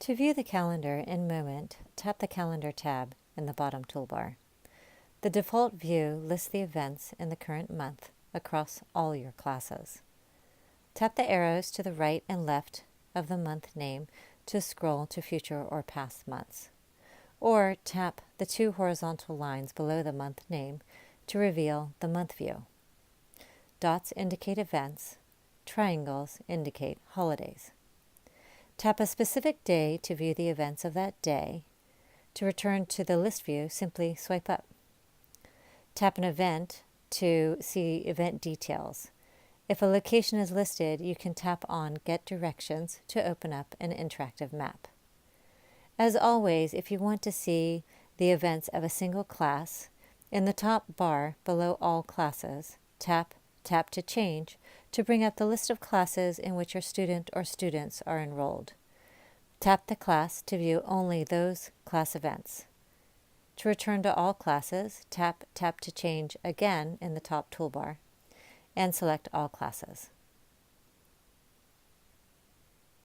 To view the calendar in Moment, tap the Calendar tab in the bottom toolbar. The default view lists the events in the current month across all your classes. Tap the arrows to the right and left of the month name to scroll to future or past months, or tap the two horizontal lines below the month name to reveal the month view. Dots indicate events, triangles indicate holidays. Tap a specific day to view the events of that day. To return to the list view, simply swipe up. Tap an event to see event details. If a location is listed, you can tap on Get Directions to open up an interactive map. As always, if you want to see the events of a single class, in the top bar below all classes, tap to Change to bring up the list of classes in which your student or students are enrolled. Tap the class to view only those class events. To return to all classes, tap to Change again in the top toolbar and select all classes.